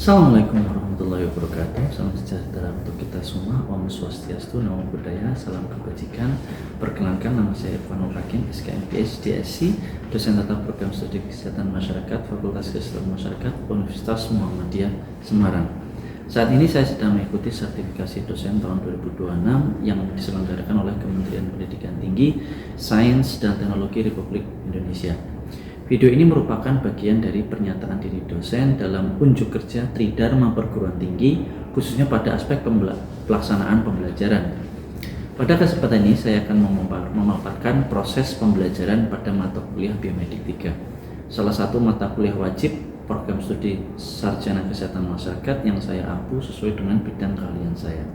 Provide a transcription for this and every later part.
Assalamualaikum warahmatullahi wabarakatuh. Salam sejahtera untuk kita semua. Om Swastiastu, Namo Buddhaya, salam kebajikan. Perkenalkan, nama saya Irfanul Hakim, SKM PhD SC, dosen tata program studi kesehatan masyarakat, Fakultas Kesehatan Masyarakat, Universitas Muhammadiyah Semarang. Saat ini saya sedang mengikuti sertifikasi dosen tahun 2026 yang diselenggarakan oleh Kementerian Pendidikan Tinggi, Sains dan Teknologi Republik Indonesia. Video ini merupakan bagian dari pernyataan diri dosen dalam unjuk kerja Tridharma Perguruan Tinggi, khususnya pada aspek pelaksanaan pembelajaran. Pada kesempatan ini saya akan memaparkan proses pembelajaran pada mata kuliah Biomedik 3, salah satu mata kuliah wajib program studi Sarjana Kesehatan Masyarakat yang saya ampu sesuai dengan bidang keahlian saya.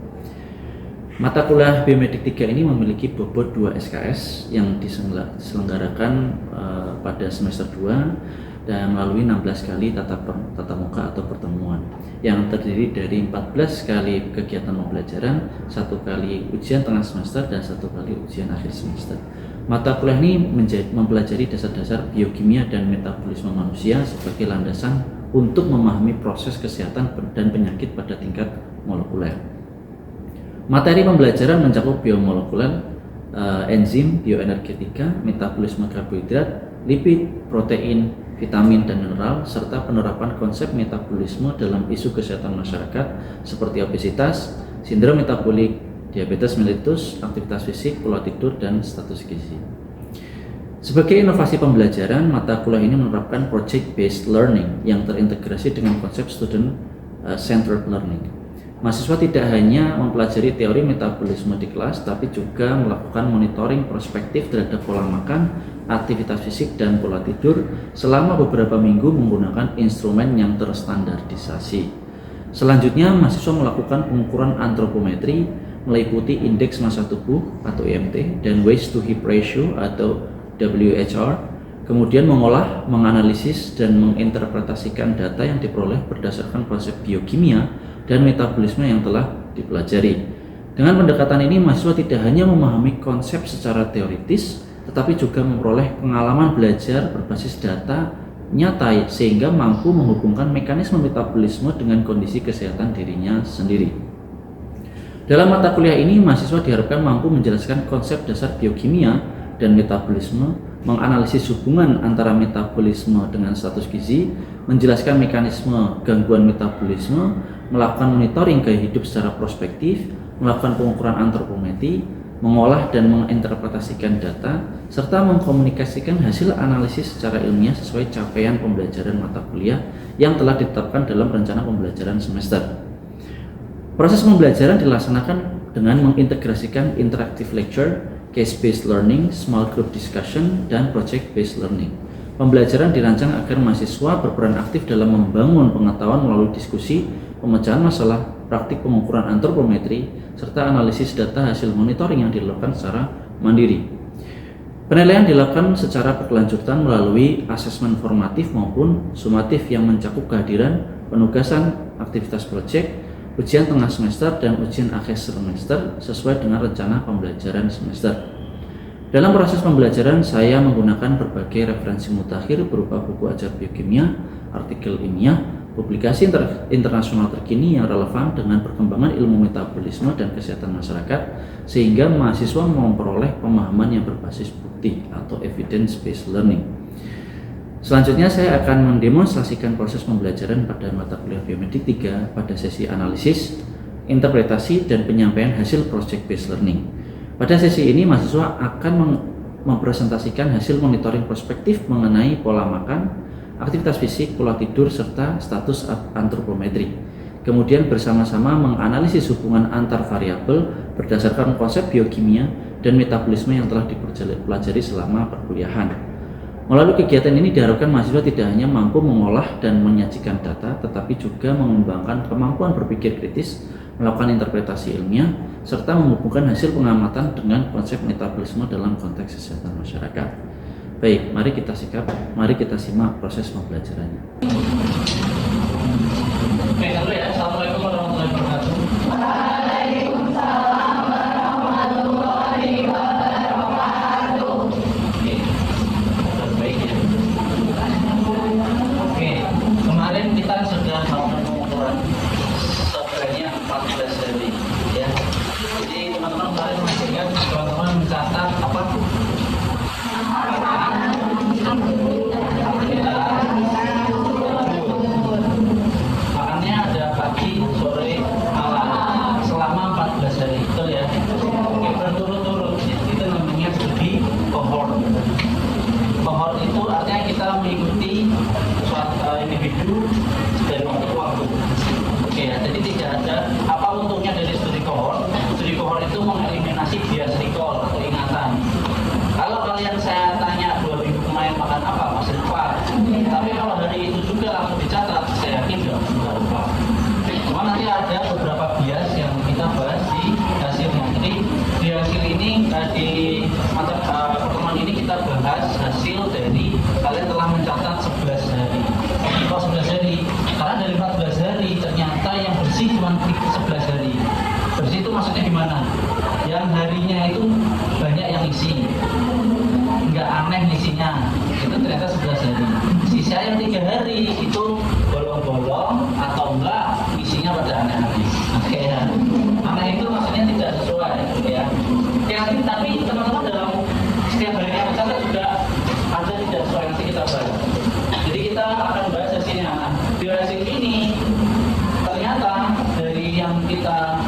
Mata kuliah Biomedik 3 ini memiliki bobot 2 SKS yang diselenggarakan pada semester 2 dan melalui 16 kali tatap muka atau pertemuan yang terdiri dari 14 kali kegiatan pembelajaran, 1 kali ujian tengah semester dan 1 kali ujian akhir semester. Mata kuliah ini mempelajari dasar-dasar biokimia dan metabolisme manusia sebagai landasan untuk memahami proses kesehatan dan penyakit pada tingkat molekuler. Materi pembelajaran mencakup biomolekuler, enzim, bioenergetika, metabolisme karbohidrat, lipid, protein, vitamin dan mineral, serta penerapan konsep metabolisme dalam isu kesehatan masyarakat seperti obesitas, sindrom metabolik, diabetes mellitus, aktivitas fisik, pola tidur, dan status gizi. Sebagai inovasi pembelajaran, mata kuliah ini menerapkan project-based learning yang terintegrasi dengan konsep student-centered learning. Mahasiswa tidak hanya mempelajari teori metabolisme di kelas, tapi juga melakukan monitoring prospektif terhadap pola makan, aktivitas fisik, dan pola tidur selama beberapa minggu menggunakan instrumen yang terstandardisasi. Selanjutnya, mahasiswa melakukan pengukuran antropometri meliputi indeks massa tubuh atau IMT dan waist to hip ratio atau WHR, kemudian mengolah, menganalisis, dan menginterpretasikan data yang diperoleh berdasarkan konsep biokimia dan metabolisme yang telah dipelajari. Dengan pendekatan ini, mahasiswa tidak hanya memahami konsep secara teoritis, tetapi juga memperoleh pengalaman belajar berbasis data nyata sehingga mampu menghubungkan mekanisme metabolisme dengan kondisi kesehatan dirinya sendiri. Dalam mata kuliah ini, mahasiswa diharapkan mampu menjelaskan konsep dasar biokimia dan metabolisme, menganalisis hubungan antara metabolisme dengan status gizi, menjelaskan mekanisme gangguan metabolisme, melakukan monitoring gaya hidup secara prospektif, melakukan pengukuran antropometri, mengolah dan menginterpretasikan data, serta mengkomunikasikan hasil analisis secara ilmiah sesuai capaian pembelajaran mata kuliah yang telah ditetapkan dalam rencana pembelajaran semester. Proses pembelajaran dilaksanakan dengan mengintegrasikan interactive lecture, case-based learning, small group discussion, dan project-based learning. Pembelajaran dirancang agar mahasiswa berperan aktif dalam membangun pengetahuan melalui diskusi, pemecahan masalah, praktik pengukuran antropometri, serta analisis data hasil monitoring yang dilakukan secara mandiri. Penilaian dilakukan secara berkelanjutan melalui asesmen formatif maupun sumatif yang mencakup kehadiran, penugasan, aktivitas proyek, ujian tengah semester, dan ujian akhir semester sesuai dengan rencana pembelajaran semester. Dalam proses pembelajaran, saya menggunakan berbagai referensi mutakhir berupa buku ajar biokimia, artikel ilmiah, publikasi internasional terkini yang relevan dengan perkembangan ilmu metabolisme dan kesehatan masyarakat, sehingga mahasiswa memperoleh pemahaman yang berbasis bukti atau evidence-based learning. Selanjutnya saya akan mendemonstrasikan proses pembelajaran pada mata kuliah Biomedik 3 pada sesi analisis, interpretasi, dan penyampaian hasil project-based learning. Pada sesi ini mahasiswa akan mempresentasikan hasil monitoring prospektif mengenai pola makan, aktivitas fisik, pola tidur, serta status antropometri. Kemudian bersama-sama menganalisis hubungan antar variabel berdasarkan konsep biokimia dan metabolisme yang telah dipelajari selama perkuliahan. Melalui kegiatan ini diharapkan mahasiswa tidak hanya mampu mengolah dan menyajikan data, tetapi juga mengembangkan kemampuan berpikir kritis, melakukan interpretasi ilmiah, serta menghubungkan hasil pengamatan dengan konsep metabolisme dalam konteks kesehatan masyarakat. Baik, mari kita simak proses pembelajarannya. Oke, dulu ya. Assalamualaikum warahmatullahi wabarakatuh. Waalaikumsalam warahmatullahi wabarakatuh. Oke, baik ya. Oke, kemarin kita sudah melakukan pengukuran dari waktu ke waktu. Oke ya, jadi tidak ada apa untungnya dari studi kohort. Studi kohort itu mengeliminasi bias recall atau ingatan. Kalau kalian saya tanya 2 minggu kemarin makan apa, masih lupa. Tapi kalau hari itu juga langsung dicatat, saya yakin nggak lupa. Cuma nanti ada beberapa bias yang kita bahas di hasilnya. Jadi di hasil ini di mata pertemuan ini kita bahas hasil dari kalian telah mencatat 11 hari. Kok 11 hari? Karena dari 14 hari ternyata yang bersih cuma 11 hari. Bersih itu maksudnya gimana? Yang harinya itu banyak yang isi, nggak aneh isinya, itu ternyata 11 hari. Sisa yang 3 hari itu bolong-bolong atau enggak isinya pada aneh-aneh. Oke ya. Aneh itu maksudnya tidak sesuai ya. Tapi teman-teman dalam setiap hari yang mencatat juga ada tidak sesuai yang kita bahas. Jadi kita akan bahas hasilnya. Di hasil ini ternyata dari yang kita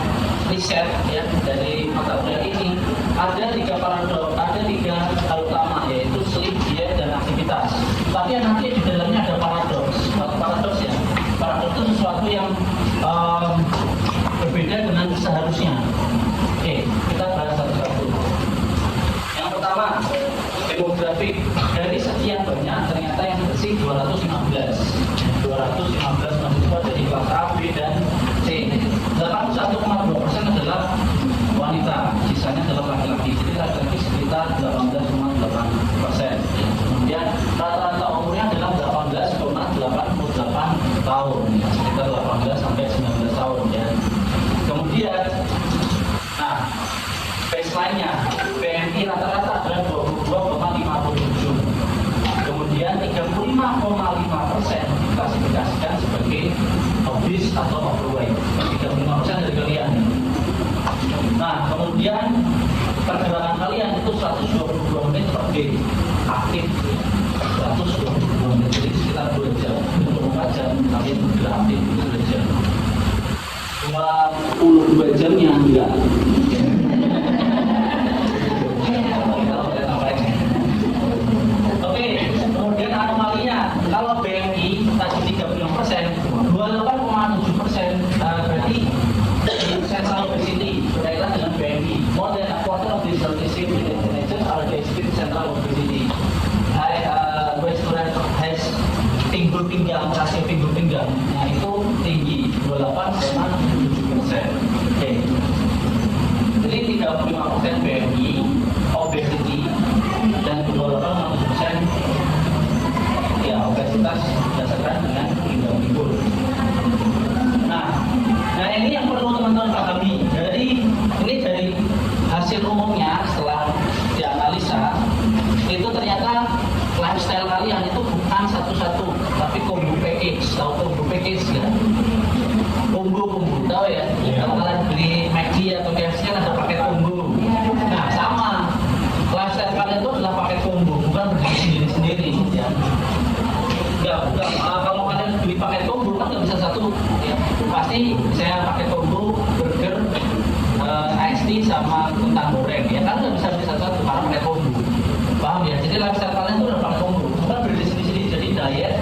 riset ya dari mata kuliah ini ada 3 paradok, ada 3 hal utama yaitu sleep, diet, dan aktivitas. Tapi yang nanti di dalamnya ada paradoks. Paradoks ya. Paradoks itu sesuatu yang berbeda dengan seharusnya. Oke, kita bahas satu-satu. Yang pertama, demografik. Dari sekian banyak ternyata yang bersih 215. 215 mahasiswa dari kelas A, B, dan C. 81,2% adalah wanita, sisanya adalah laki-laki. Jadi laki-laki sekitar 18,8%. Kemudian rata-rata umurnya adalah 18,88 tahun, sekitar 18 sampai 19 tahun ya. Kemudian, nah baseline-nya BMI rata-rata adalah 22,57. Kemudian 35,5% diklasifikasikan sebagai obese atau overweight. 35% dari kalian. Nah, kemudian pergerakan kalian itu 122 menit per day aktif. 122 menit, jadi sekitar 2 jam. 24 jam kalian bergerak aktif 2 jam. 22 jamnya enggak. Oke, kemudian anomalinya kalau BMI tadi 35%, 28,7% berarti central obesity berkaitan dengan BMI. More than a quarter of these autistic teenagers are diagnosed central obesity. Has pinggul pinggang, rasio pinggul pinggang, nah itu tinggi 28,7%. Oke. Jadi 35% BMI, obesity, dan 28,7% ya obesitas berdasarkan dengan pinggul. Nah ini yang perlu teman-teman pahami. Ini dari hasil umumnya setelah dianalisa itu ternyata lifestyle kalian itu bukan satu-satu, tapi combo package. Tahu combo package ya? Combo tahu ya? Kalau kalian beli McD atau KFC kan ada paket combo. Nah sama, lifestyle kalian itu adalah paket combo, bukan berdiri sendiri-sendiri ya. Enggak, kalau kalian beli paket combo kan nggak bisa satu ya. Pasti saya pakai combo burger, iced tea sama kentang goreng ya kan nggak bisa beli satu-satu karena pakai combo. Paham ya? Jadi lifestyle kalian itu udah pakai combo, bukan berdiri sendiri-sendiri. Jadi diet,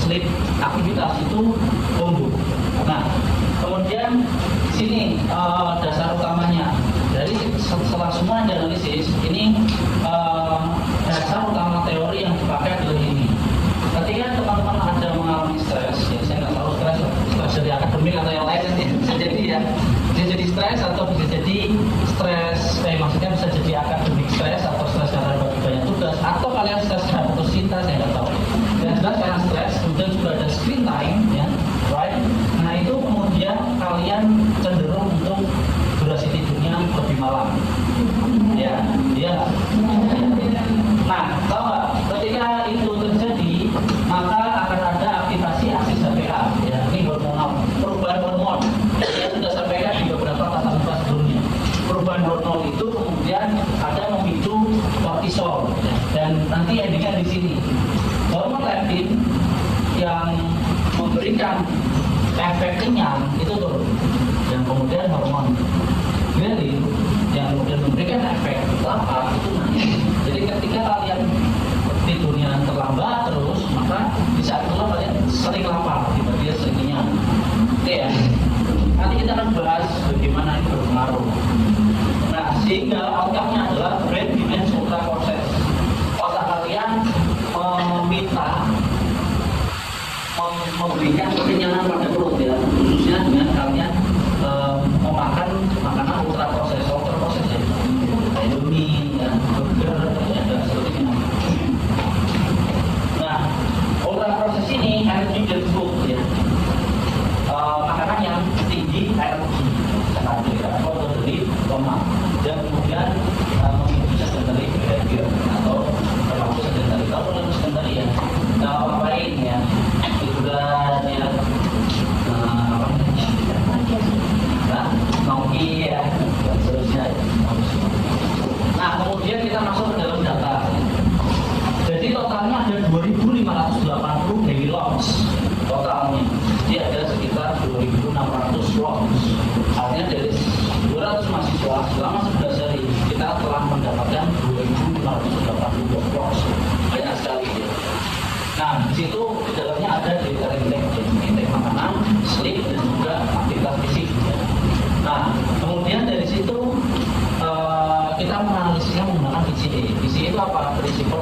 sleep, aktivitas itu combo. Nah, kemudian sini dasar utamanya. Dari setelah semua dianalisis ini dasar utama teori yang dipakai adalah ini. Ketika teman-teman ada mengalami stres, ya saya nggak tahu stres dari akademik atau yang lain nanti bisa jadi ya, bisa jadi stres atau bisa jadi stres, maksudnya bisa jadi akademik stres atau stres karena banyak tugas, atau kalian stres karena putus cinta, saya nggak tahu. Yang jelas karena stres, kemudian juga ada screen time, ya, right? Nah itu kemudian kalian cenderung untuk durasi tidurnya lebih malam, ya, iya. Nah, tahu nggak? Ketika itu terjadi, maka akan ada aktivasi aksis HPA, ya, ini hormonal, perubahan hormon. Saya sudah sampaikan di beberapa tatap muka sebelumnya. Perubahan hormon itu kemudian ada memicu kortisol, ya, dan nanti endingnya di sini. Hormon leptin yang memberikan efek kenyang itu turun, dan kemudian hormon grelin yang kemudian memberikan efek lapar itu naik. Jadi ketika kalian tidurnya terlambat terus, maka di saat itu kalian sering lama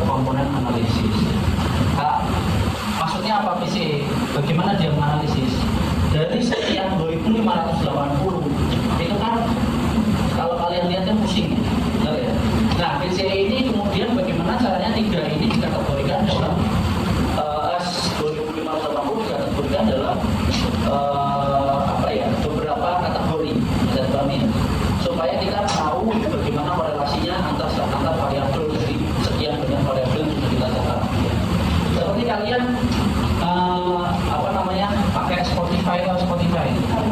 komponen analisis. Nah, maksudnya apa PCA? Bagaimana dia menganalisis? Dari sekian 2580 itu kan kalau kalian lihat kan pusing ya. Nah PCA ini kemudian bagaimana caranya tiga ini dikategorikan dalam 2580 dikategorikan dalam beberapa kategori supaya kita tahu bagaimana korelasinya antar variabel dari sekian banyak variabel yang kita catat. Seperti kalian pakai Spotify.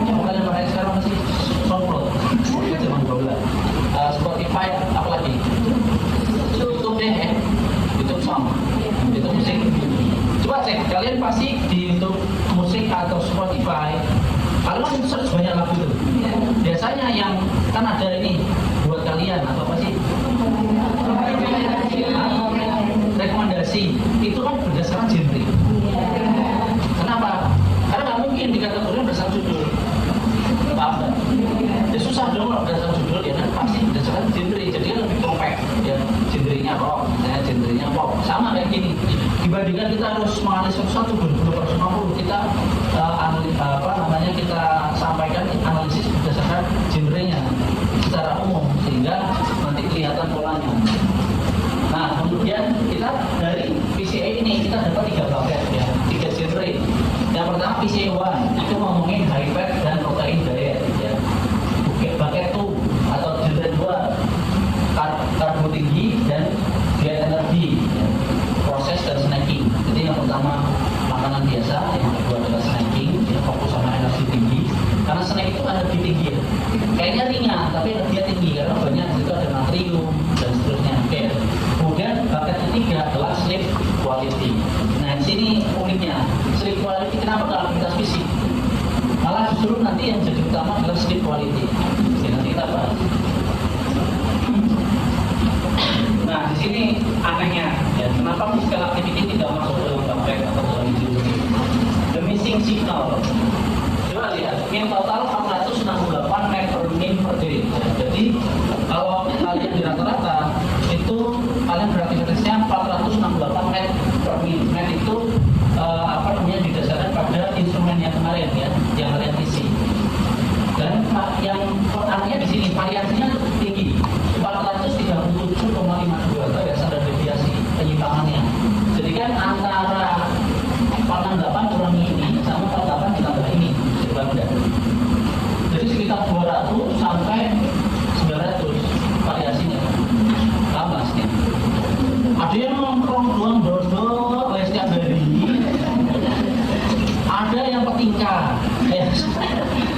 Kalau kalian pakai sekarang masih SoundCloud, zaman bola. Spotify apalagi? YouTube deh ya, YouTube Song, YouTube musik. Coba cek, kalian pasti di YouTube musik atau Spotify, kalian search banyak lagu itu. Biasanya yang kan ada ini buat kalian atau apa sih? Rekomendasi itu kan berdasarkan genre. Kenapa? Karena nggak mungkin dikategorikan berdasarkan judul. Paham nggak? Ya susah dong kalau berdasarkan judul ya kan pasti berdasarkan genre. Jadi lebih compact ya. Genrenya rock, misalnya genrenya pop. Sama kayak gini. Dibandingkan kita harus menganalisis satu 2050 kita kita sampaikan analisis berdasarkan genrenya secara umum sehingga nanti kelihatan polanya. Nah, kemudian kita dari PCA ini kita dapat 3 bucket ya, 3 genre. Yang pertama PCA 1 itu ngomongin high fat dan protein diet ya. Bucket 2 atau genre 2 karbo tinggi dan diet energi ya. Proses dan snacking. Jadi yang pertama makanan biasa, yang kedua adalah snacking, ya, fokus sama energi tinggi. Karena snack itu energi tinggi ya. Kayaknya ringan tapi energinya tinggi karena banyak itu ada natrium dan seterusnya. Oke. Kemudian bucket ketiga adalah sleep quality. Nah di sini uniknya sleep quality kenapa dalam aktivitas fisik? Malah justru nanti yang jadi utama adalah sleep quality. Jadi nanti kita bahas. Nah di sini anehnya ya kenapa physical activity tidak masuk dalam bucket atau dalam judul? The missing signal. Coba lihat, min total 468 net per min per day. Jadi kalau kalian di rata-rata itu kalian beraktivitasnya 468 net per min. Net itu didasarkan pada instrumen yang kemarin ya, yang kalian isi. Dan yang artinya di sini variasinya tinggi, 437,52 itu ya standar deviasi penyimpangannya. Jadi kan antara 48 kurang ini sama 48 ditambah ini berbeda. Jadi sekitar 200 sampai 900 variasinya. Tambah sih. Ada yang nongkrong doang dodol setiap hari. Ada yang petingkah.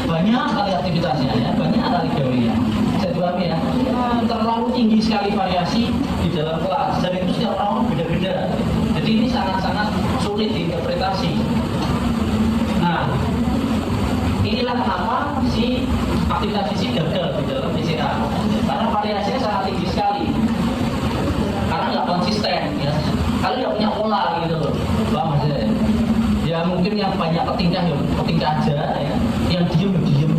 Banyak kali aktivitasnya ya, banyak kali gawenya. Saya pahami ya. Terlalu tinggi sekali variasi di dalam kelas dan itu setiap orang beda-beda. Jadi ini sangat-sangat sulit diinterpretasi. Nah, inilah kenapa si aktivitas fisik gagal di dalam PCA. Karena variasinya sangat tinggi sekali. Karena nggak konsisten ya. Kalian nggak punya pola gitu loh. Paham maksudnya? Ya mungkin yang banyak petingkah ya petingkah aja ya. Yang diem ya diem.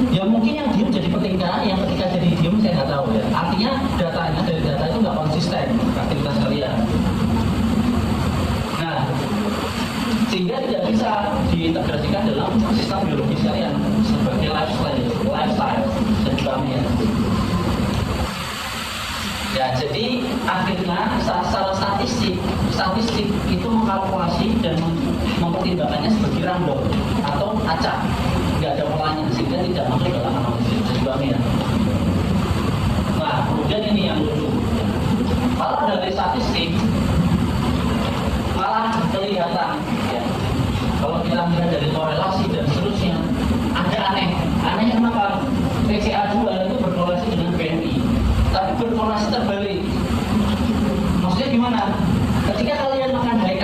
Ya mungkin yang diem jadi petingkah, yang ketika jadi diem saya nggak tahu ya. Artinya datanya dari data itu nggak konsisten aktivitas kalian. Nah, sehingga tidak bisa diintegrasikan dalam sistem biologis kalian sebagai lifestyle dan juga ya. Ya, jadi akhirnya secara statistik itu mengkalkulasi dan mempertimbangkannya sebagai random atau acak, nggak ada polanya sehingga tidak masuk dalam analisis sebagainya. Nah, kemudian ini yang lucu. Kalau dari statistik malah kelihatan ya. Kalau kita melihat dari korelasi dan seterusnya ada aneh. Anehnya kenapa? PCA2 itu berkorelasi dengan BMI, tapi berkorelasi terbalik. Maksudnya gimana? Ketika kalian makan high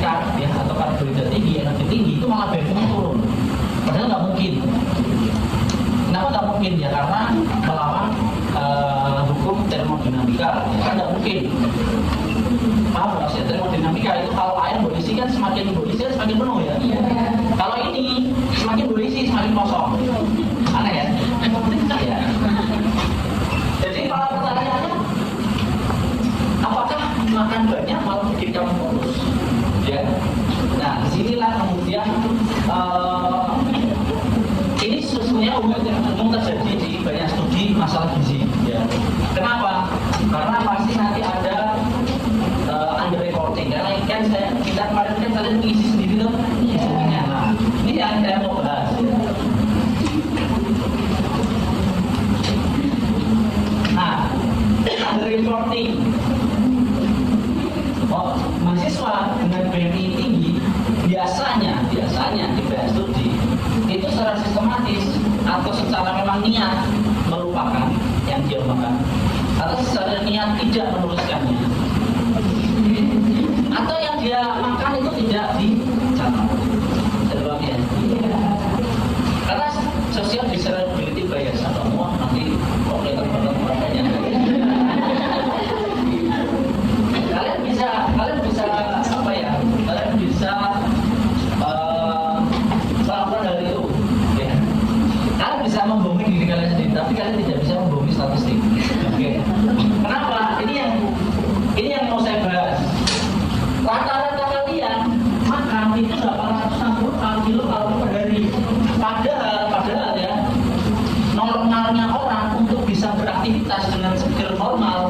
carb ya atau karbohidrat tinggi, energi tinggi, itu malah BMI turun. Padahal nggak mungkin. Kenapa nggak mungkin? Ya karena melawan hukum termodinamika. Ya, kan nggak mungkin. Paham nggak sih? Termodinamika itu kalau air berisi kan semakin berisi semakin penuh ya. Kalau ini semakin berisi semakin kosong. Aneh ya? Ya. Jadi kalau pertanyaannya makan banyak malah bikin kamu kurus. Ya. Nah, disinilah kemudian ini sesungguhnya umum terjadi di banyak studi masalah gizi. Ya. Kenapa? Karena pasti nanti ada under reporting. Karena kan kita kemarin kan kalian mengisi sendiri tuh. Nah, ini yang saya mau bahas. Ya. Nah, under reporting. Mahasiswa dengan BMI tinggi biasanya di banyak studi itu secara sistematis atau secara memang niat melupakan yang dia makan atau secara niat tidak menuliskannya atau yang dia makan itu tidak dicatat. Sebabnya karena social desirability bias atau nanti kelihatan banyak. Kalian bisa apa ya? Kalian bisa melakukan hal itu. Ya. Kalian bisa membohongi diri kalian sendiri, tapi kalian tidak bisa membohongi statistik. Oke. Kenapa? Ini yang mau saya bahas. Rata-rata kalian makan itu 860 kilokalori per hari. Padahal ya normalnya orang untuk bisa beraktivitas dengan skill normal.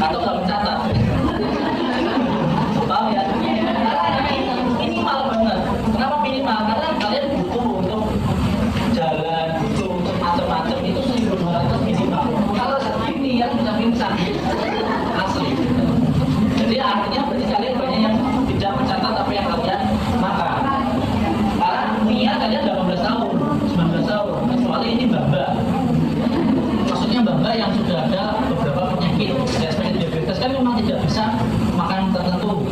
Atau nggak mencatat, paham ya? Karena minimal banget. Kenapa minimal? Karena kalian butuh untuk jalan, butuh untuk macam-macam itu 1.200 minimal. Kalau segini yang bisa pingsan, asli. Jadi artinya berarti kalian banyak yang tidak mencatat apa yang kalian makan. Karena niat kalian 18 tahun, 19 tahun, kecuali ini mbak-mbak. Maksudnya mbak-mbak yang sudah ada beberapa penyakit, seperti diabetes kan memang tidak bisa makan tertentu.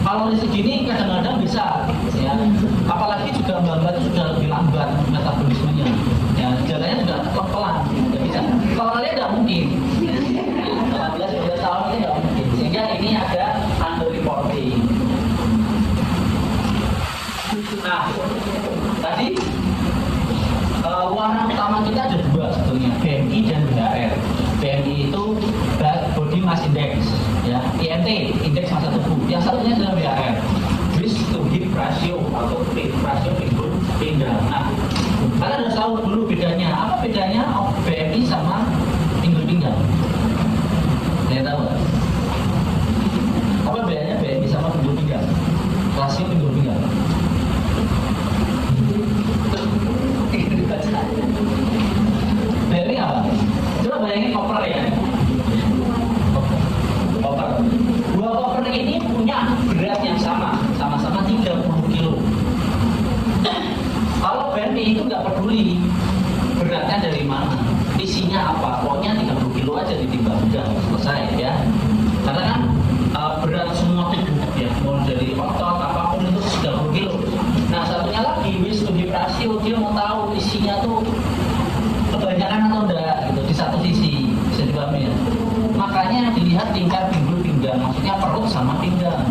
Kalori segini kadang-kadang bisa, ya. Apalagi juga mbak-mbak itu sudah lebih lambat metabolismenya, ya. Jalannya juga pelan, tidak bisa. Kalau kalian tidak mungkin, 18-19 tahun ini tidak mungkin. Sehingga ini ada under reporting. Nah, tadi warna utama kita ada dua sebetulnya, BMI dan BHR. BMI itu Body Mass Index, ya, IMT, indeks massa tubuh. Yang satunya adalah BHR, Waist to Hip Ratio atau rasio pinggul pinggang. Nah, kalian harus tahu dulu bedanya. Apa bedanya BMI sama pinggul pinggang? Saya tahu. Apa bedanya BMI sama pinggul pinggang? Rasio pinggul pinggang. BMI apa? Coba bayangin koper ya. Koper. Dua koper ini punya berat yang sama-sama 30 kilo. Kalau BMI itu nggak peduli beratnya dari mana, isinya apa, pokoknya 30 kilo aja ditimbang, udah selesai ya. Karena kan berat semua tubuh ya, mulai dari otot apapun itu 30 kilo. Nah, satunya lagi waist to hip ratio, dia mau tahu isinya tuh kebanyakan atau enggak gitu di satu sisi, bisa dipahami ya. Makanya dilihat tingkat pinggul pinggang, maksudnya perut sama pinggang.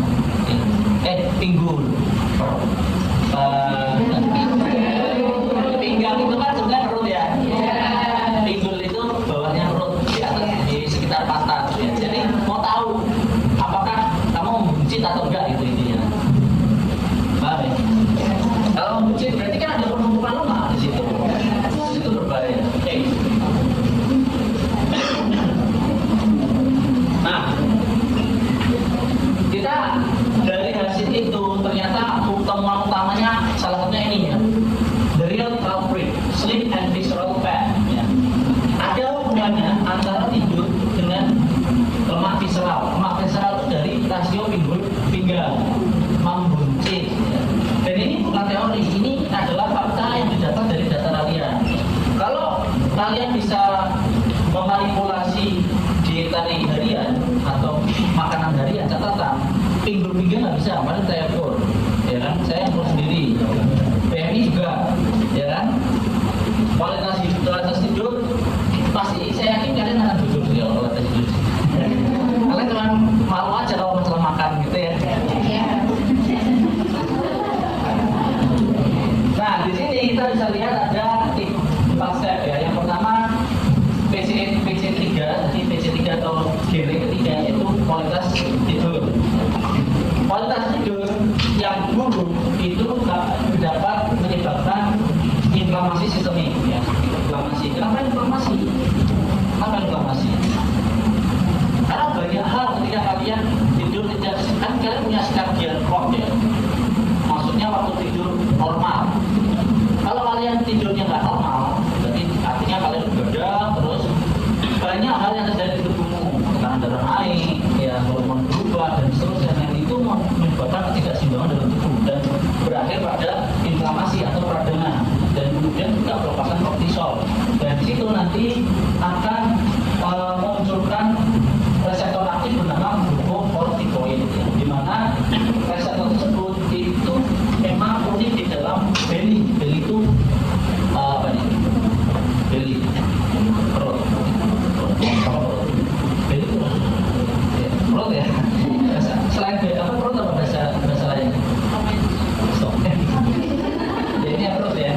Pinggul perut. Pinggang itu kan sebenarnya perut ya. Pinggul itu bawahnya perut, di atas di sekitar pantat ya. Jadi mau tahu apakah kamu membuncit atau enggak itu intinya. Paham ya? Kalau membuncit berarti kan ada penumpukan lemak di situ. Itu berbahaya. Nah, kita dari hasil itu ternyata temuan utamanya salah satunya ini ya, the real culprit, sleep and visceral fat. Ya. Ada hubungannya antara tidur dengan lemak visceral. Lemak visceral itu dari rasio pinggul pinggang, membuncit. Ya. Dan ini bukan teori, ini adalah fakta yang didapat dari data kalian. Kalau kalian bisa memanipulasi dietary harian atau makanan harian, catatan pinggul pinggang nggak bisa, kemarin saya ukur, ya kan, saya ukur sendiri. BMI juga, ya kan, kualitas tidur pasti saya yakin kalian akan jujur ya kualitas tidur. tidur. Kualitas tidur yang buruk itu dapat menyebabkan inflamasi sistemik, ya. Inflamasi. Kenapa inflamasi? Apa inflamasi? Karena banyak hal ketika kalian tidur tidak, kan kalian punya circadian clock, ya. Maksudnya waktu tidur normal. Kalau kalian tidurnya nggak normal, berarti artinya kalian begadang terus, banyak hal yang terjadi di tubuhmu, tekanan darah naik, ya, hormon berubah dan seterusnya. Yang itu menyebabkan ketidakseimbangan dalam tubuh dan berakhir pada inflamasi atau peradangan, dan kemudian juga pelepasan kortisol. Dan di situ nanti akan memunculkan reseptor aktif bernama glucocorticoid, ya, di mana reseptor tersebut itu memang aktif di dalam belly. Belly itu apa nih? Belly, perut. Belly itu ya, perut, ya. Selain apa perut, apa bahasa lain? Jadi perut, ya.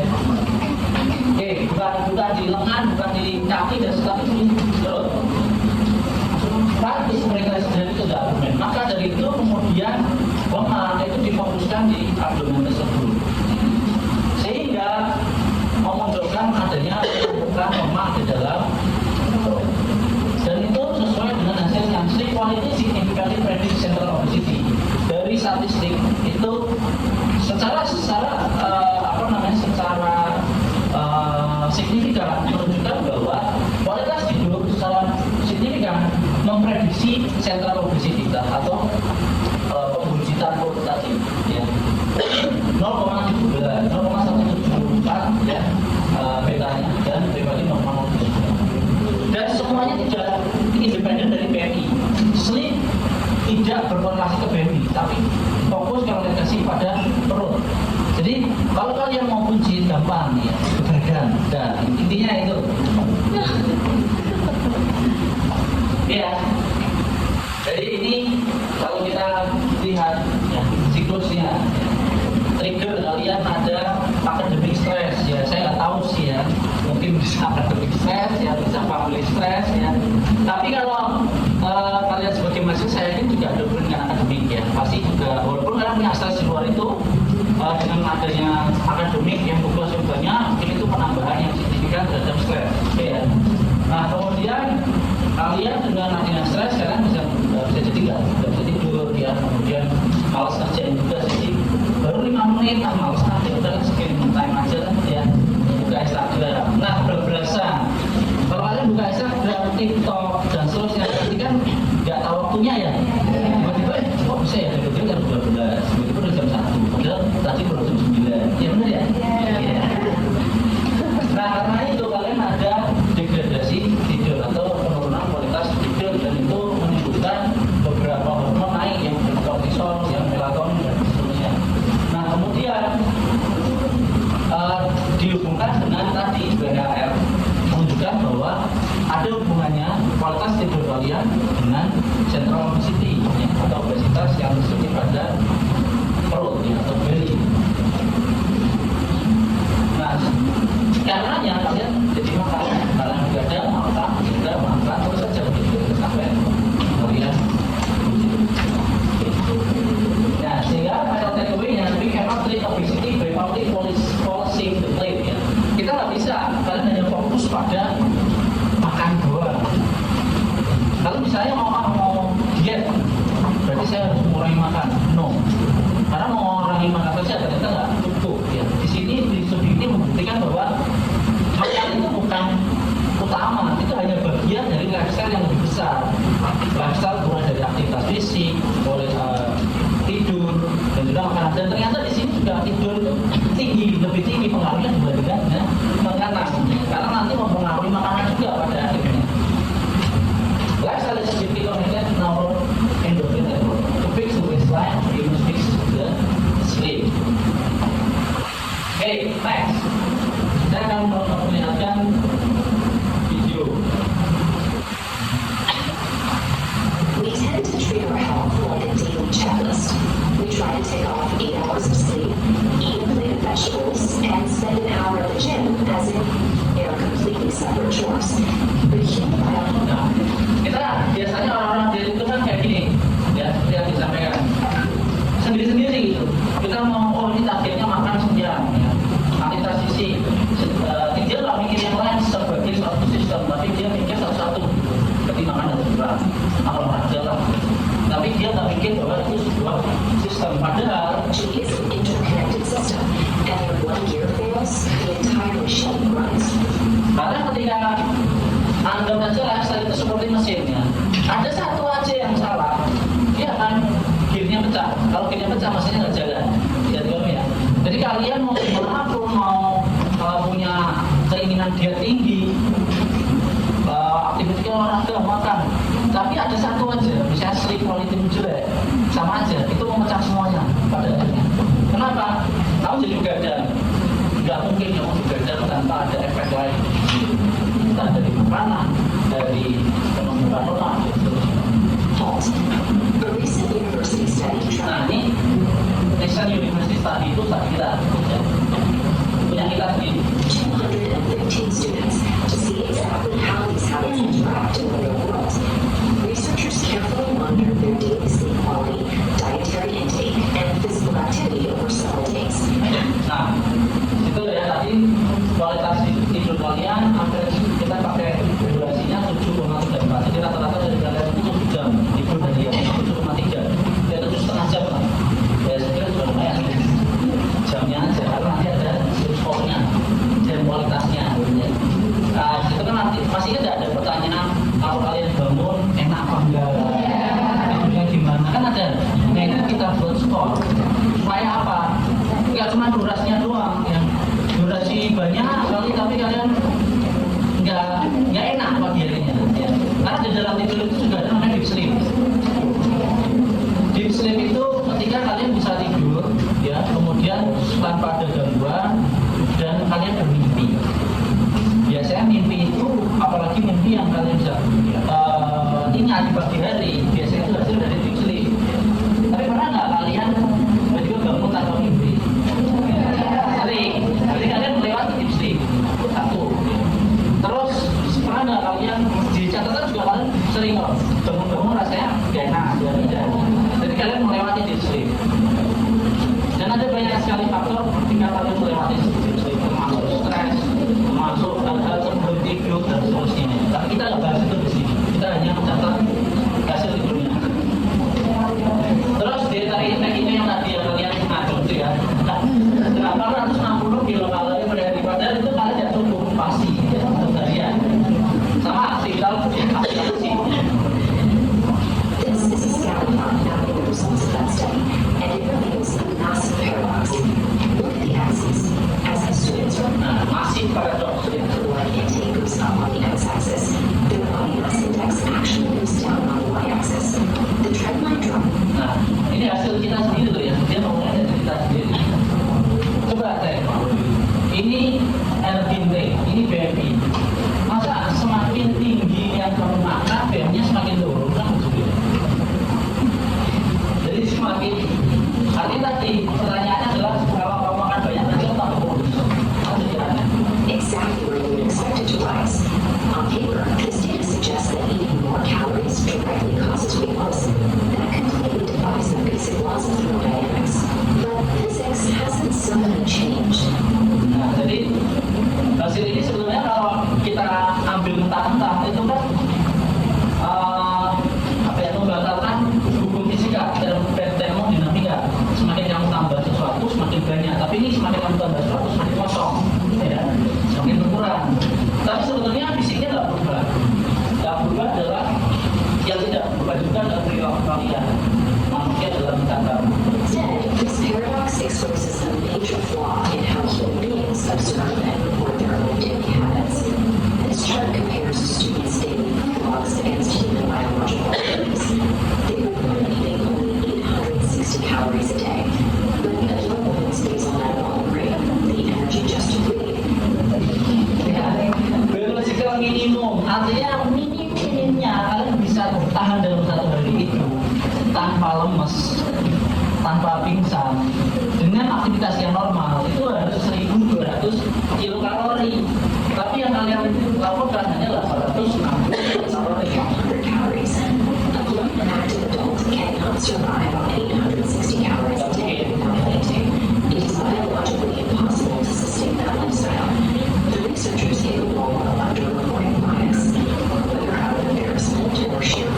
Oke, bukan di lengan, bukan di kaki dan sebagainya, perut. Praktis mereka sendiri itu tidak abdomen. Maka dari itu kemudian lemak itu difokuskan di abdomen tersebut, sehingga memunculkan adanya tumpukan lemak di dalam perut. Dan itu sesuai dengan hasil yang sleep quality significantly predict central obesity. Dari statistik itu secara signifikan menunjukkan bahwa kualitas tidur secara signifikan memprediksi central obesitas atau pembujutan perut tadi, ya. 0,174 ya betanya, dan BMI 0,0. Dan semuanya tidak independen dari BMI. Sleep tidak berkorelasi ke BMI, tapi fokus korelasi pada perut. Jadi kalau kalian mau kunci gampang, ya, kebahagiaan. Dan intinya itu. Ya. Jadi ini kalau kita lihat, ya, siklusnya, trigger kalian ada academic stress, ya. Saya nggak tahu sih, ya, mungkin bisa academic stress, ya, bisa family stress, ya. Tapi kalau kalian sebagai mahasiswa, saya yakin juga ada dengan akademik, ya. Pasti juga, walaupun kalian punya stres di luar itu, dengan adanya akademik yang tugas yang banyak, mungkin itu penambahan yang signifikan terhadap stres, ya. Nah, kemudian kalian dengan adanya stres, kalian bisa jadi nggak bisa tidur, ya. Kemudian malas kerjain juga, jadi baru 5 menit, malas aja, udah screen time aja, ya, buka Instagram. Nah, berasa kalau kalian buka Instagram, TikTok dan seterusnya, berarti kan nggak tahu waktunya, ya. Tiba-tiba kok bisa ya, tiba-tiba jam 12, tiba-tiba udah jam 1, padahal tadi baru jam 9. Ya benar, ya? Iya. Nah, karena itu kalian ada degradasi tidur atau penurunan kualitas tidur, dan itu menimbulkan beberapa hormon naik, yang kortisol, yang melatonin dan seterusnya. Nah, kemudian dihubungkan dengan tadi BHR, menunjukkan bahwa ada hubungannya kualitas tidur kalian dengan central obesity, ya, atau obesitas yang terjadi pada perut, ya, atau belly. Nah, karenanya kalian jadi makan, kalian begadang, makan, terus saja begitu sampai kalian. Nah, sehingga final takeaway-nya, we cannot treat obesity by only polishing the plate, ya. Kita nggak bisa, kalian hanya fokus pada makan doang. Kalau misalnya mau diet, berarti saya harus mengurangi makan. No, karena mau mengurangi makan saja ternyata nggak cukup, ya. Di sini di studi ini membuktikan bahwa makan itu bukan utama, itu hanya bagian dari lifestyle yang lebih besar. Lifestyle mulai dari aktivitas fisik, mulai tidur, dan juga makanan. Dan ternyata di sini juga tidur itu lebih tinggi pengaruhnya dibandingkan dengan makanan, karena nanti mempengaruhi makanan juga pada akhirnya. Lifestyle is deeply connected to our endorphin network. To fix the waistline, we must fix the sleep. Okay, next. Saya akan memperlihatkan video. We tend to treat our health like a daily checklist. We try to take off 8 hours of sleep, eat a plate of vegetables, and spend an hour at the gym as if they are completely separate chores. lah, olahraga lah. Tapi dia nggak pikir bahwa itu sebuah sistem. Padahal Energy is an interconnected system, and if one gear fails, the entire machine runs. karena ketika anggap aja lifestyle itu seperti mesinnya, ada satu aja yang salah, dia akan gearnya pecah. Kalau gearnya pecah, mesinnya nggak jalan. Ya. Jadi kalian mau gimana pun, mau punya keinginan diet tinggi, aktivitas olahraga, makan, tapi ada satu aja, misalnya sleep quality jelek, sama aja, itu memecah semuanya pada akhirnya. Kenapa? Kamu jadi begadang, nggak mungkin kamu begadang tanpa ada efek lain, entah dari makanan, dari penumbuhan otak, gitu. Halt. A recent university study Nah tried ini National University Study itu tadi kita ya, punya kita sendiri. 215 students to see exactly how these habits interact in the real world. Researchers carefully monitored their daily sleep quality, dietary intake, and physical activity over several days. Nah, itu ya tadi kualitas tidur kalian hampir kita pakai durasinya 7,34. Jadi rata-rata dari kalian itu 7 jam tidur dari yang 7,3. Ya 7,5 jam lah. Ya saya kira sudah lumayan. Jamnya aja, karena nanti ada skornya dan kualitasnya. Ya. Nah, itu kan nanti pasti ada pertanyaan kalau kalian bangun enak apa enggak, tidurnya gimana, kan ada. Nah itu kita buat skor supaya apa? Nggak cuma durasinya doang, yang durasi banyak kali tapi kalian nggak enak pagi harinya. Ya. Karena di dalam tidur itu juga ada namanya deep sleep. Deep sleep itu ketika kalian bisa tidur, ya, kemudian tanpa ada gangguan dan kalian bermimpi. Biasanya mimpi itu, apalagi mimpi yang kalian bisa ingat di pagi hari, biasanya itu hasil dari deep sleep. Tapi pernah nggak kalian tiba-tiba bangun tanpa mimpi? Sering. Jadi kalian melewati deep sleep. Satu. Terus pernah nggak kalian di catatan juga kalian sering kok bangun-bangun rasanya gak enak, jadi kalian melewati deep sleep. Dan ada banyak sekali faktor ketika kalian melewati deep sleep, termasuk stres, termasuk hal-hal sebelum tidur dan seterusnya. Tapi kita nggak bahas itu di sini. Kita hanya mencatat hasil tidurnya. Terus dietary intake ini yang tadi yang kalian ngadu itu ya. Nah, 860 kilokalori per hari, padahal itu kalian tidak cukup pasti ya, untuk harian. Sama aktivitas aktivasi. This is a scatter plot mapping the results of that study, and it reveals a massive paradox. Look at the axes. As the students run Nah, masih paradoks ya. caloric intake goes up on the x-axis, their body mass index actually goes down on the y-axis. The trend line drop. Nah, ini hasil kita sendiri tuh ya. Dia ngomongnya dari kita sendiri. Coba cek. Ini energi intake, ini BMI. Masa semakin tinggi yang kamu makan, BMI-nya semakin turun kan begitu. Jadi semakin artinya tadi pertanyaannya adalah kalau kamu makan banyak nanti otak kurus. Exactly where you would expect it to rise. On paper, this data suggests that eating more calories directly causes weight loss. That completely defies the basic laws of thermodynamics. But physics hasn't suddenly changed. Nah, jadi hasil ini sebenarnya kalau kita ambil mentah-mentah itu kan apa ya, membatalkan hukum fisika dalam termodinamika. Semakin kamu tambah sesuatu semakin banyak, tapi ini semakin kamu tambah sesuatu semakin kosong, ya, semakin berkurang. Tapi sebetulnya fisiknya nggak berubah. Nggak berubah adalah yang tidak berubah juga adalah perilaku kalian. Manusia adalah mencatat. Instead, this paradox exposes a major flaw in how human beings observe and report their own daily habits. This chart compares students' daily food logs against human biological activities. They report eating only 860 calories a day, but a young woman's basal metabolic rate, the energy just to breathe, Biological minimum, artinya minimnya kalian bisa tahan dalam satu hari itu tanpa lemes, tanpa pingsan, dengan aktivitas yang normal itu harus 1.200 kilokalori. Tapi yang kalian lakukan hanya 860 kalori. 100 calories. A young active adult cannot survive on 860 calories a day without fainting. It is biologically impossible to sustain that lifestyle. The researchers gave a role of underreporting bias, whether out of embarrassment or sheer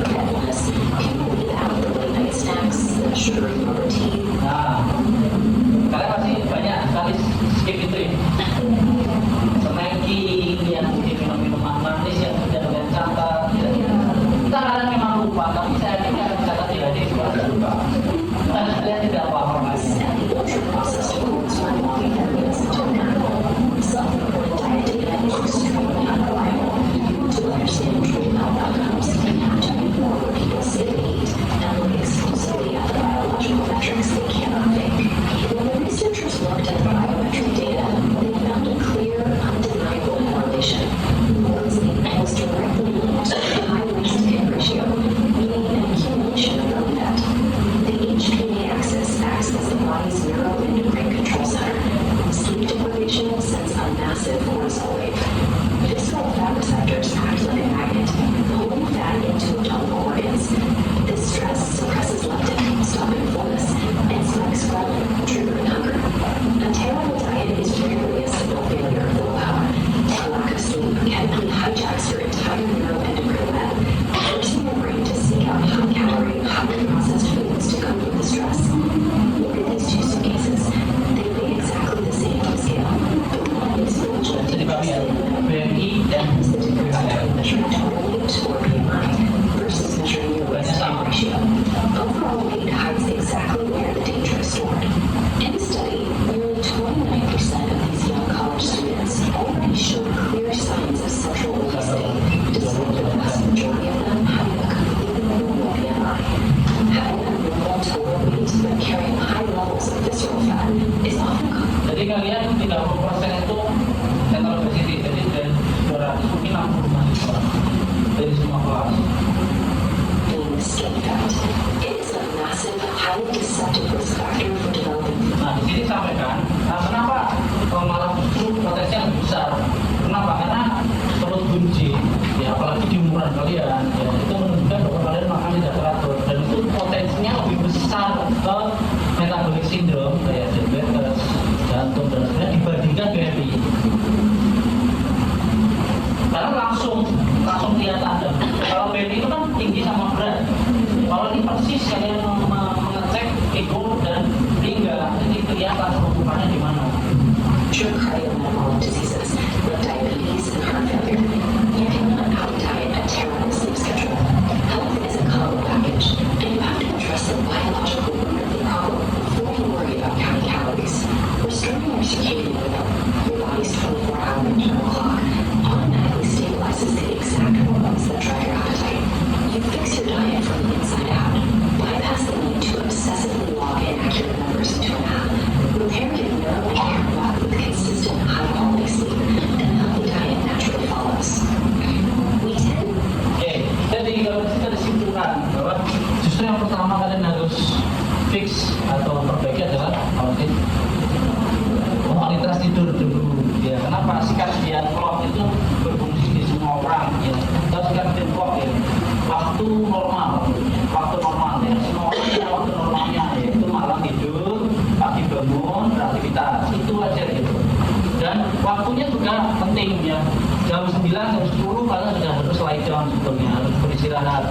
penting ya. Jam 9, jam 10 kalian sudah harus lie down sebetulnya, harus beristirahat,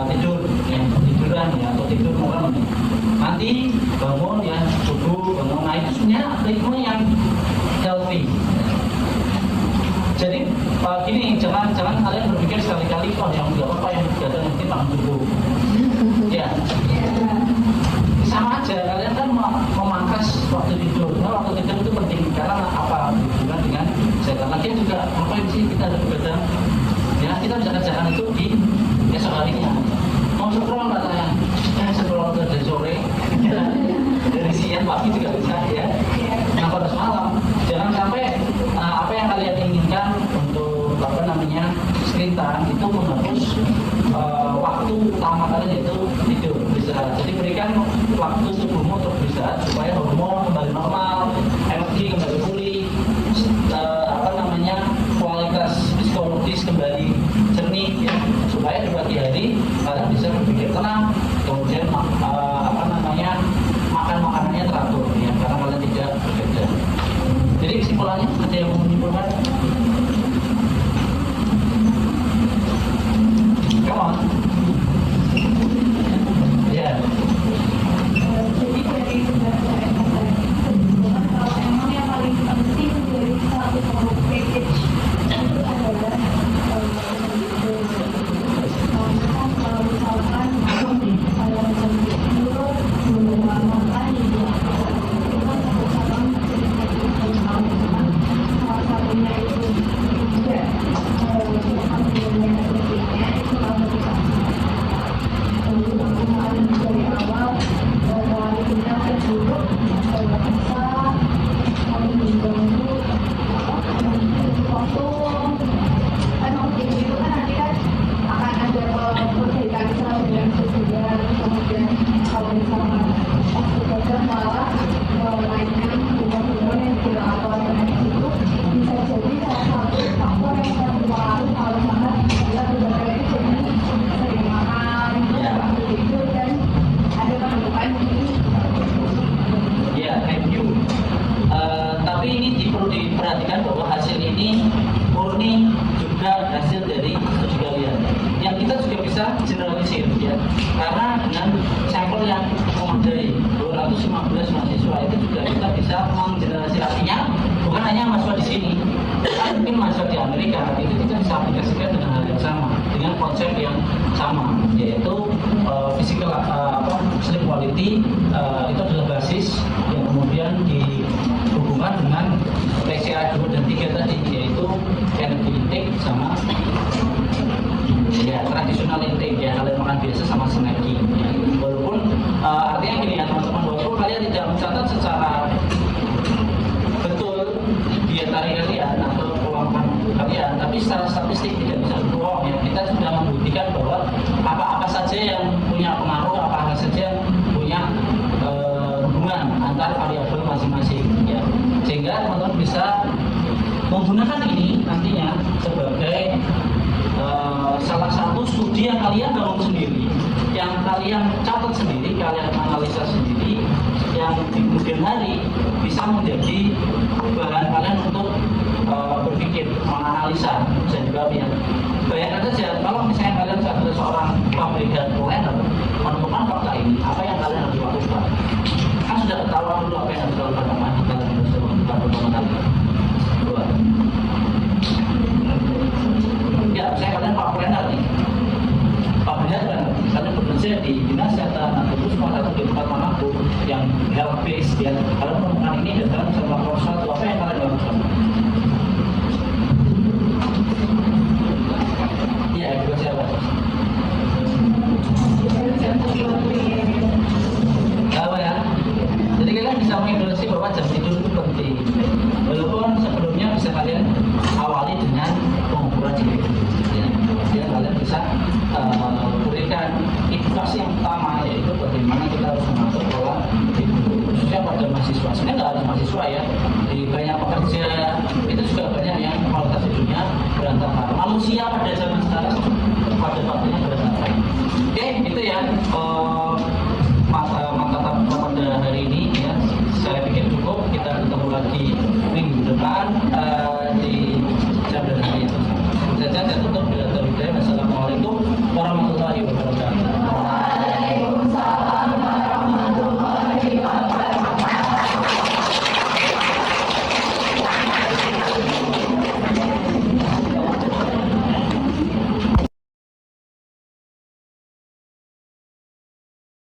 tidur, ya, tiduran ya, atau tidur malam. Nanti bangun ya, subuh, bangun. Nah itu sebenarnya ritme yang healthy. Jadi gini, jangan kalian berpikir sekali-kali oh yang nggak apa yang kegiatan nanti bangun subuh. Ya, sama aja kalian kan memangkas waktu tidur. Nah, waktu tidur itu penting karena apa? Hubungan dengan setan. Lagian juga ngapain sih kita ada begadang? Ya kita bisa kerjakan itu di esok harinya. Mau scroll katanya, scroll dari sore, ya, dari siang pagi juga bisa ya. Nah pada malam jangan sampai apa yang kalian inginkan untuk apa namanya screen time itu menghapus waktu utama kalian yaitu tidur beristirahat. Jadi berikan waktu tubuhmu untuk beristirahat supaya hormon kembali normal, energi kembali pulih, apa namanya kualitas psikologis kembali jernih ya, supaya di pagi hari kalian bisa berpikir tenang, kemudian apa namanya makan makanannya teratur ya karena kalian tidak bekerja. Jadi kesimpulannya ada yang mau menyimpulkan? Come on. Ya. Jadi dari kalau emang yang paling penting dari satu package itu adalah kalau misalkan saya menurut makan salah satunya itu juga dari awal dari kita duduk bisa mengganggu waktu kan waktu itu kan nanti kan akan ada perbedaan sama dengan sesudah kemudian kalau misalnya waktu kerja malah memainkan hubungan yang tidak awalnya itu bisa jadi salah satu faktor yang mempengaruhi kalau mana kita berbeda itu jadi sering makan itu dan ada kehidupan ini. Ya, thank you. Tapi ini perlu diperhatikan bahwa hasil ini murni juga hasil dari studi kalian. Yang kita juga bisa generalisir ya, karena dengan sampel yang memadai 215 mahasiswa itu juga kita bisa menggeneralisir, artinya bukan hanya mahasiswa di sini, kan mungkin mahasiswa di Amerika itu kita bisa aplikasikan dengan hal yang sama, dengan konsep yang sama, yaitu physical sleep quality itu adalah basis yang kemudian dihubungkan dengan TCA 2 dan 3 tadi, yaitu energy intake sama ya tradisional intake ya, kalian makan biasa sama snacking ya. Walaupun artinya gini ya teman-teman, walaupun kalian tidak mencatat secara betul diet kalian atau pola kalian, tapi secara statistik tidak bisa berbohong ya, kita sudah membuktikan bahwa apa-apa saja yang punya pengaruh, apa saja yang punya hubungan antar variabel masing-masing ya, sehingga teman-teman bisa menggunakan ini nantinya sebagai salah satu studi yang kalian bangun sendiri, yang kalian catat sendiri, kalian analisa sendiri, yang di kemudian hari bisa menjadi bahan kalian untuk berpikir, menganalisa, dan juga ya. Bayangkan saja kalau misalnya kalian adalah seorang pemeriksaan planner, menemukan fakta ini, apa yang kalian harus lakukan? Kan sudah ketahuan dulu apa yang harus dilakukan, kalian harus lakukan pertama kali. Dua. Ya, saya kalian Pak Planner nih. Pak Planner, kalian bekerja di dinas kesehatan atau puskesmas atau di tempat manapun yang health based ya. Kalian menemukan ini dan kalian bisa melakukan sesuatu, apa yang kalian lakukan? Iya, juga siapa? Apa ya? Jadi kalian bisa mengevaluasi bahwa jam tidur itu penting. Walaupun sebelumnya bisa kalian awali dengan pengukuran diri. Ya, kalian bisa berikan edukasi yang pertama, yaitu bagaimana kita harus mengatur pola tidur, khususnya pada mahasiswa. Sebenarnya nggak ada mahasiswa ya, di banyak pekerja itu juga banyak yang kualitas tidurnya berantakan. Manusia pada zaman sekarang pada waktunya berantakan. Oke, itu ya mata pada hari ini ya. Saya pikir cukup. Kita ketemu lagi minggu depan.